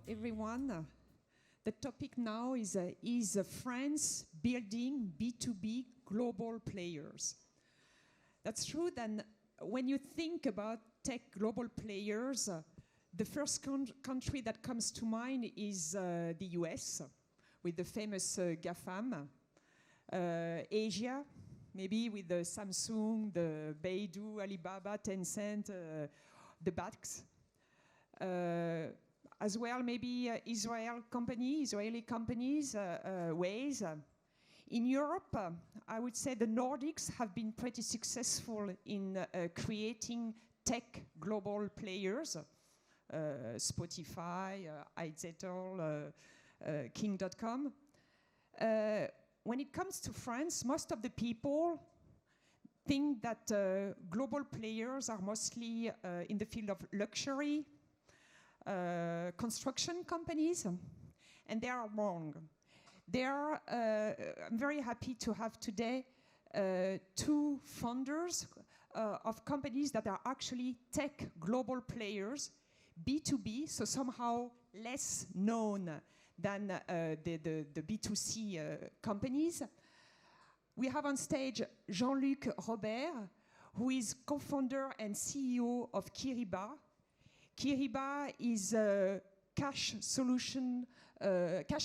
everyone. The topic now is France building B2B global players. That's true that when you think about tech global players, the first country that comes to mind is the US, with the famous GAFAM. Asia, maybe with the Samsung, the Baidu, Alibaba, Tencent, the BATs. As well, maybe Israeli companies, Waze. In Europe, I would say the Nordics have been pretty successful in creating tech global players. Spotify, iZettle, King.com. When it comes to France, most of the people think that global players are mostly in the field of luxury, construction companies, and they are wrong. I'm very happy to have today two founders of companies that are actually tech global players, B2B, so somehow less known than the B2C companies. We have on stage Jean-Luc Robert, who is co-founder and CEO of Kyriba. Kyriba is a cash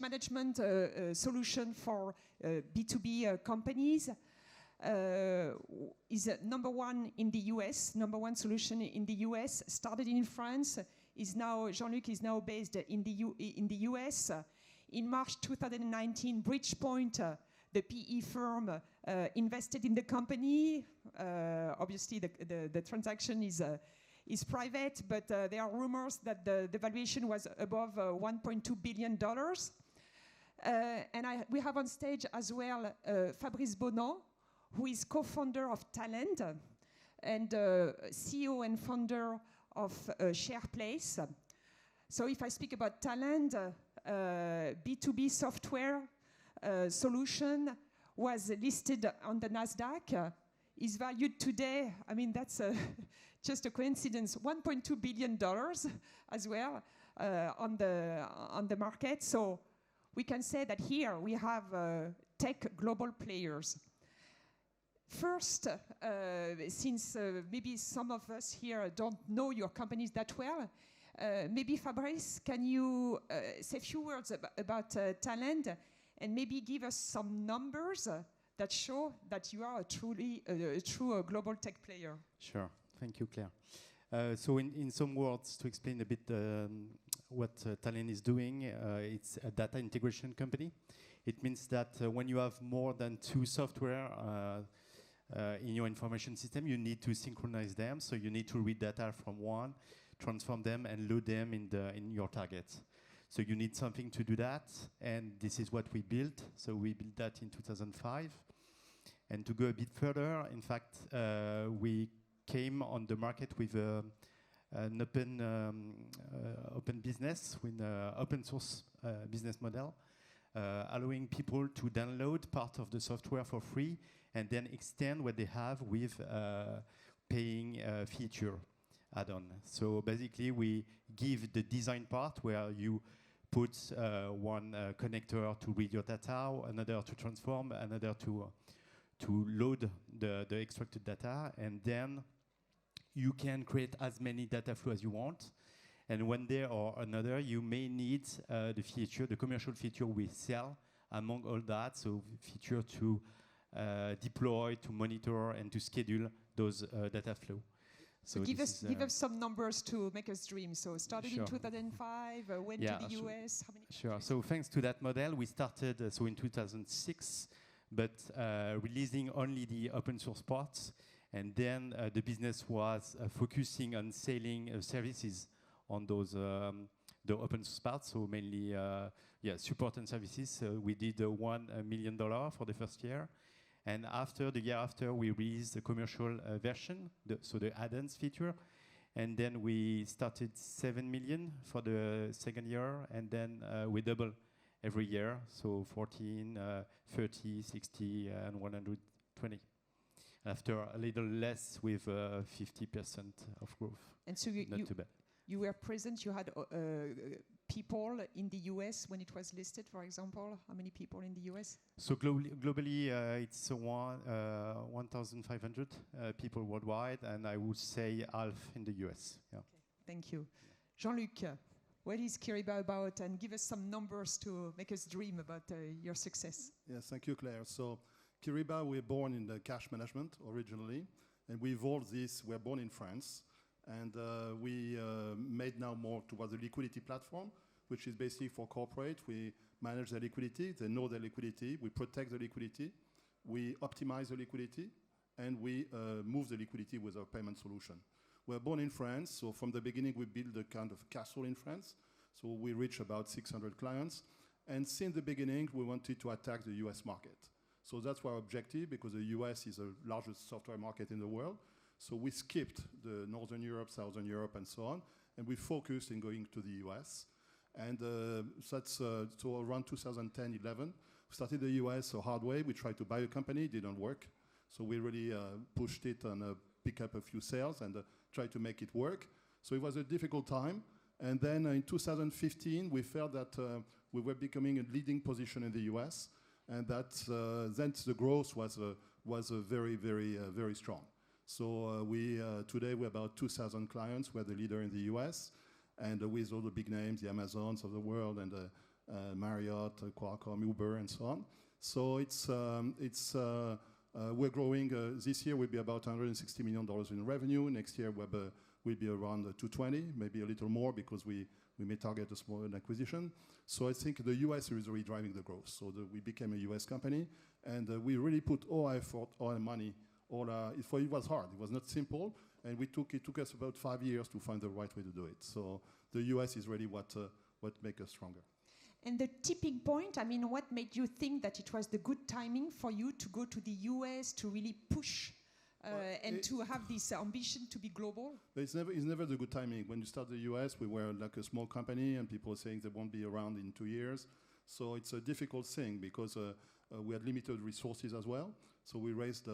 management solution for B2B companies. Is number one in the US, number one solution in the US, started in France. Jean-Luc is now based in the US. In March 2019, Bridgepoint, the PE firm, invested in the company. Obviously, the transaction is private, but there are rumors that the valuation was above $1.2 billion. We have on stage as well Fabrice Bonan, who is co-founder of Talend and CEO and founder of SharePlace. So if I speak about Talend, B2B software solution was listed on the NASDAQ, is valued today, I mean, that's just a coincidence, $1.2 billion as well on the market. So we can say that here we have tech global players. First, since maybe some of us here don't know your companies that well, maybe Fabrice, can you say a few words about Talend and maybe give us some numbers that show that you are a true global tech player? Sure. Thank you, Claire. So in some words, to explain a bit what Talend is doing, it's a data integration company. It means that when you have more than two software in your information system, you need to synchronize them. So you need to read data from one, transform them, and load them in your targets. So you need something to do that, and this is what we built. So we built that in 2005. And to go a bit further, in fact, we came on the market with an open business, with an open source business model, allowing people to download part of the software for free and then extend what they have with paying feature add-on. So basically, we give the design part where you put one connector to read your data, another to transform, another to load the extracted data, and then you can create as many data flow as you want. And one day or another, you may need the commercial feature we sell among all that, so feature to deploy, to monitor, and to schedule those data flow. So give us some numbers to make us dream. So started in 2005, went to the US. How many countries? So thanks to that model, we started in 2006, but releasing only the open source parts. And then the business was focusing on selling services on those the open source parts. So mainly support and services. We did $1 million for the first year. And the year after, we released the commercial version, so the add-ons feature. And then we started 7 million for the second year, and then we double every year, so 14, 30, 60, and 120. After a little less with 50% of growth. And so not too bad. You were present, you had people in the US when it was listed, for example? How many people in the US? So globally, it's 1,500 people worldwide, and I would say half in the US. Yeah. Okay, thank you. Jean-Luc, what is Kyriba about? And give us some numbers to make us dream about your success. Yes, thank you, Claire. So Kyriba, we were born in the cash management originally, and we evolved this. We were born in France, and we made now more towards the liquidity platform, which is basically for corporate. We manage the liquidity, they know the liquidity, we protect the liquidity, we optimize the liquidity, and we move the liquidity with our payment solution. We were born in France, so from the beginning we built a kind of castle in France. So we reached about 600 clients. And since the beginning, we wanted to attack the US market. So that's our objective, because the US is the largest software market in the world. So we skipped the Northern Europe, Southern Europe, and so on, and we focused in going to the US. And that's so around 2010, 11, we started the US the hard way. We tried to buy a company, it didn't work. So we really pushed it and pick up a few sales and tried to make it work. So it was a difficult time. And then in 2015, we felt that we were becoming a leading position in the US, and that then the growth was very, very, very strong. So today we're about 2,000 clients. We're the leader in the US, and with all the big names, the Amazons of the world, and Marriott, Qualcomm, Uber, and so on. So we're growing. This year we'll be about $160 million in revenue. Next year we'll be around 220, maybe a little more, because we may target a small acquisition. So I think the US is really driving the growth. So we became a US company, and we really put all our effort, all our money, it was hard. It was not simple, and it took us about 5 years to find the right way to do it. So the US is really what makes us stronger. And the tipping point, I mean, what made you think that it was the good timing for you to go to the US to really push and to have this ambition to be global? It's never the good timing. When you start the US, we were like a small company, and people are saying they won't be around in 2 years. So it's a difficult thing, because we had limited resources as well. So we raised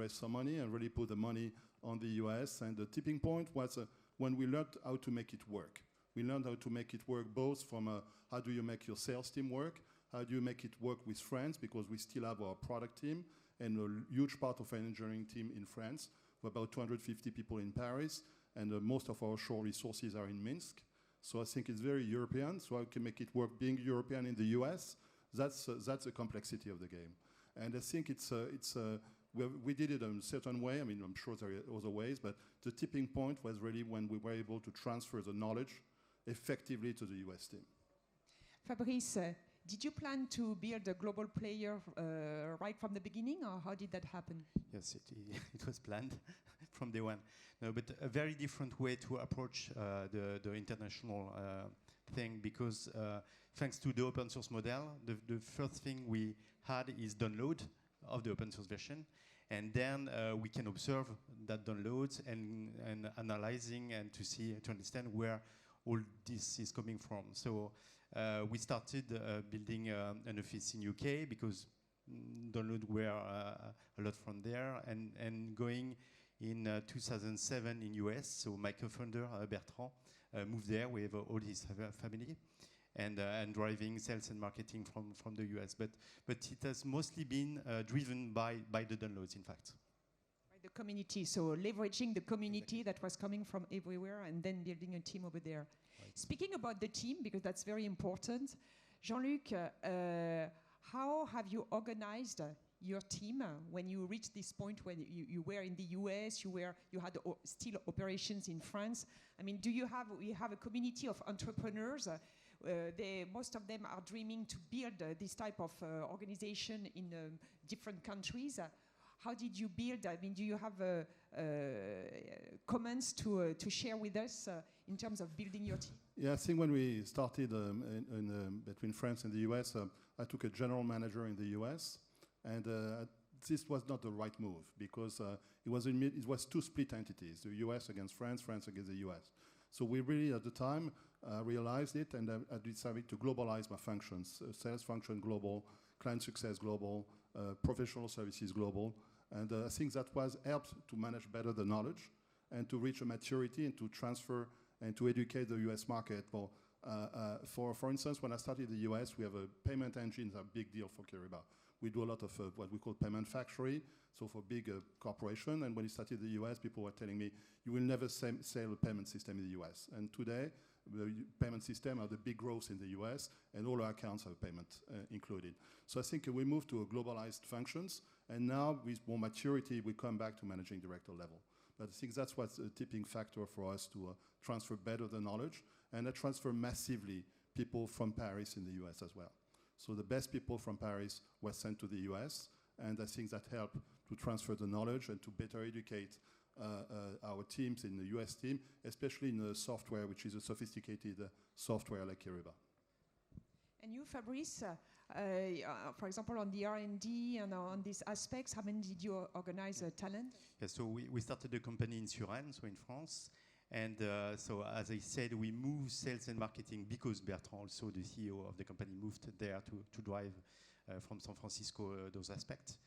some money and really put the money on the US. And the tipping point was when we learned how to make it work. We learned how to make it work both from how do you make your sales team work, how do you make it work with friends, because we still have our product team and a huge part of our engineering team in France. We're about 250 people in Paris, and most of our shore resources are in Minsk. So I think it's very European, so I can make it work. Being European in the US, that's the complexity of the game. And I think we did it in a certain way. I mean, I'm sure there are other ways, but the tipping point was really when we were able to transfer the knowledge effectively to the US team. Fabrice, did you plan to build a global player right from the beginning, or how did that happen? Yes, it was planned from day one. No, but a very different way to approach the international thing, because thanks to the open source model, the first thing we had is download of the open source version, and then we can observe that downloads and analyzing and to understand where all this is coming from. So we started building an office in UK, because download were a lot from there, and going in 2007 in US. So my co-founder Bertrand moved there with all his family, and driving sales and marketing from the US. But it has mostly been driven by the downloads, in fact. By the community, so leveraging the community that was coming from everywhere, and then building a team over there. Right. Speaking about the team, because that's very important, Jean-Luc, how have you organized your team when you reached this point when you were in the US, you had still operations in France? I mean, you have a community of entrepreneurs? Most of them are dreaming to build this type of organization in different countries. How did you build? I mean, do you have comments to share with us in terms of building your team? Yeah, I think when we started between France and the US, I took a general manager in the US, and this was not the right move, because it was two split entities: the US against France, France against the US. So we really, at the time, realized it, and I decided to globalize my functions: sales function global, client success global, professional services global. And I think that was helped to manage better the knowledge and to reach a maturity and to transfer and to educate the US market. Well, For instance, when I started in the US, we have a payment engines, a big deal for Kyriba. We do a lot of what we call payment factory, so for big corporation. And when I started in the US, people were telling me, you will never sell a payment system in the US. And today, the payment system are the big growth in the US, and all our accounts have payment included. So I think we moved to a globalized functions, and now with more maturity, we come back to managing director level. But I think that's what's a tipping factor for us to transfer better the knowledge, and transfer massively people from Paris in the US as well. So the best people from Paris were sent to the US, and I think that helped to transfer the knowledge and to better educate our teams in the US team, especially in the software, which is a sophisticated software like Kyriba. And you, Fabrice, for example, on the R&D and on these aspects, how many did you organize Talend? Yeah, so we started a company in Suresnes, so in France. And so, as I said, we moved sales and marketing because Bertrand, also the CEO of the company, moved there to drive from San Francisco those aspects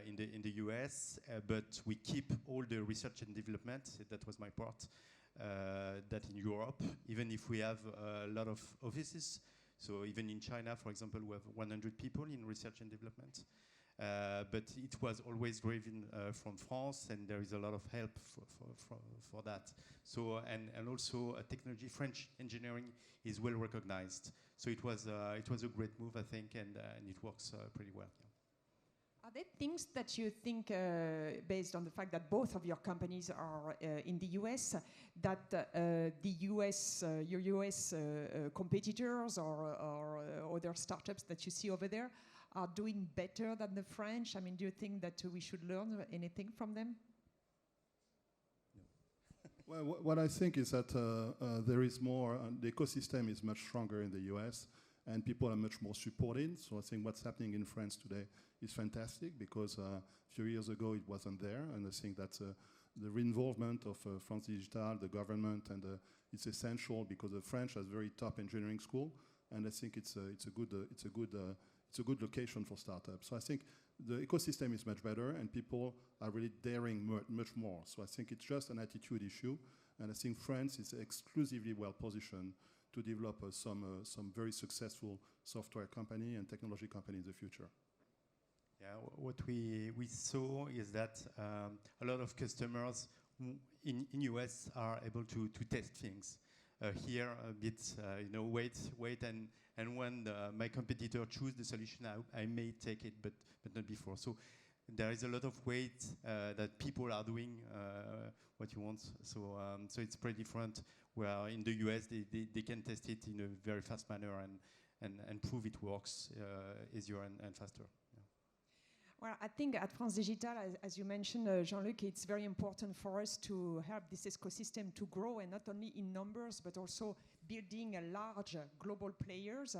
in the US. But we keep all the research and development. That was my part. That in Europe, even if we have a lot of offices. So even in China, for example, we have 100 people in research and development. But it was always driven from France, and there is a lot of help for that. So and also technology, French engineering is well recognized. So it was a great move, I think, and it works pretty well. Yeah. Are there things that you think, based on the fact that both of your companies are in the US, that your US competitors or other startups that you see over there are doing better than the French? I mean, do you think that we should learn anything from them? Well, what I think is that there is more, the ecosystem is much stronger in the US, and people are much more supported. So I think what's happening in France today is fantastic, because a few years ago it wasn't there, and I think that the reinvolvement of France Digital, the government, and it's essential, because the French has very top engineering school, and I think it's a good location for startups. So I think the ecosystem is much better, and people are really daring much more. So I think it's just an attitude issue, and I think France is exclusively well positioned to develop some very successful software company and technology company in the future. Yeah, what we saw is that a lot of customers in US are able to test things. Here a bit, wait, and when my competitor choose the solution, I may take it, but not before. So there is a lot of wait that people are doing what you want. So it's pretty different. Where in the US they can test it in a very fast manner and prove it works easier and faster. Yeah. Well, I think at France Digital, as you mentioned, Jean-Luc, it's very important for us to help this ecosystem to grow, and not only in numbers, but also building a large global players.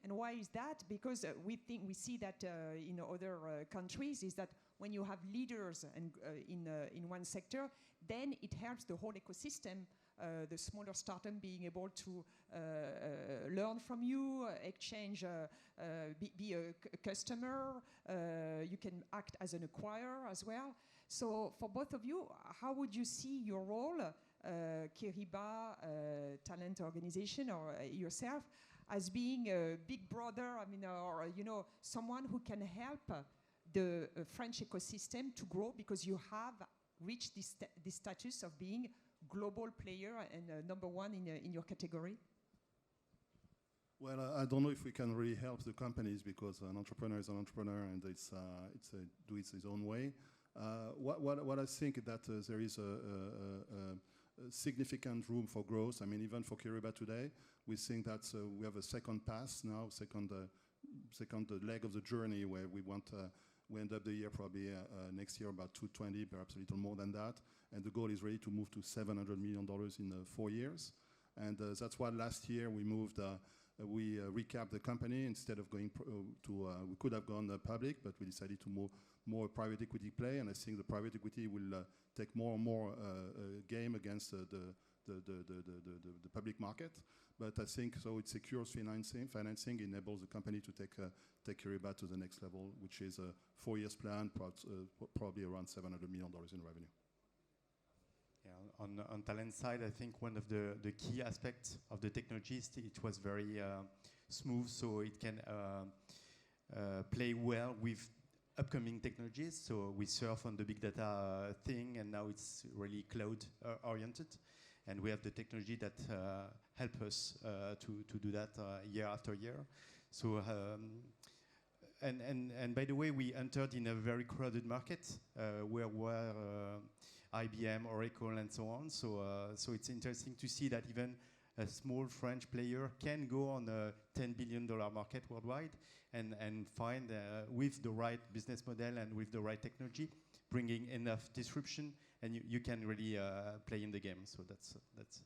And why is that? Because we see that in other countries is that when you have leaders and in one sector, then it helps the whole ecosystem. The smaller startup being able to learn from you, exchange, be a customer. You can act as an acquirer as well. So for both of you, how would you see your role, Kyriba, Talend organization, or yourself, as being a big brother? I mean, or someone who can help the French ecosystem to grow, because you have reached this status of being global player and number one in your category? Well, I don't know if we can really help the companies, because an entrepreneur is an entrepreneur, and it's do it his own way. What I think that there is a significant room for growth. I mean, even for Kyriba today, we think that we have a second pass now, second leg of the journey, where we end up the year probably next year about 220, perhaps a little more than that. And the goal is really to move to $700 million in 4 years. And that's why last year we moved, we recapped the company. Instead of going we could have gone public, but we decided to move more private equity play. And I think the private equity will take more and more game against the public market. But I think so it secures financing enables the company to take Kyriba to the next level, which is a 4 years plan, probably around $700 million in revenue. Yeah, on Talend side, I think one of the key aspects of the technology is it was very smooth, so it can play well with upcoming technologies. So we surf on the big data thing, and now it's really cloud oriented. And we have the technology that help us to do that year after year. So, and by the way, we entered in a very crowded market where IBM, Oracle, and so on. So, so it's interesting to see that even a small French player can go on a $10 billion market worldwide and find, with the right business model and with the right technology, bringing enough disruption, and you can really play in the game. So that's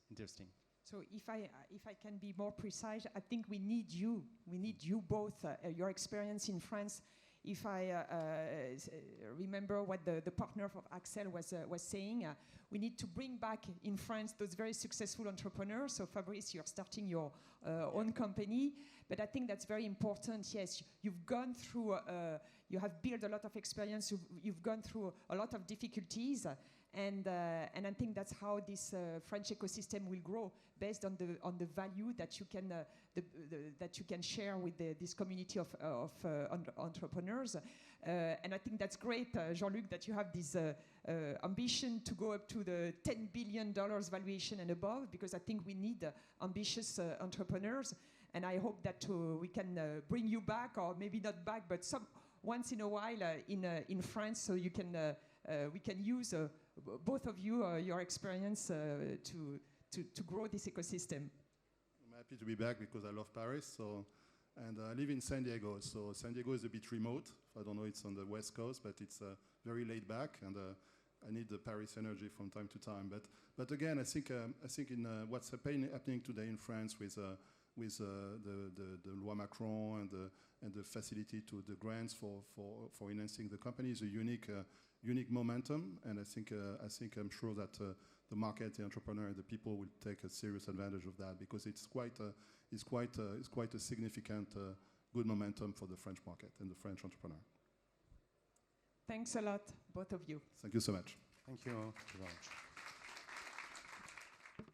interesting. So if I can be more precise, I think we need you. We need you both. Your experience in France. If I remember what the partner of Axel was saying, we need to bring back in France those very successful entrepreneurs. So Fabrice, you're starting your own company, but I think that's very important. Yes, you've gone through, you have built a lot of experience. You've gone through a lot of difficulties. And I think that's how this French ecosystem will grow, based on the value that you can that you can share with this community of entrepreneurs. And I think that's great, Jean-Luc, that you have this ambition to go up to the $10 billion valuation and above, because I think we need ambitious entrepreneurs. And I hope that we can bring you back, or maybe not back, but once in a while in France, so you can we can use both of you your experience to grow this ecosystem. I'm happy to be back because I love Paris. So, and I live in San Diego. So San Diego is a bit remote. I don't know, it's on the West Coast, but it's very laid back, and I need the Paris energy from time to time. But again, I think in what's happening today in France with the Loi Macron and the facility to the grants for enhancing the company is a unique momentum, and I think I'm sure that the market, the entrepreneur, the people will take a serious advantage of that, because it's quite a significant good momentum for the French market and the French entrepreneur. Thanks a lot, both of you. Thank you so much. Thank you very much.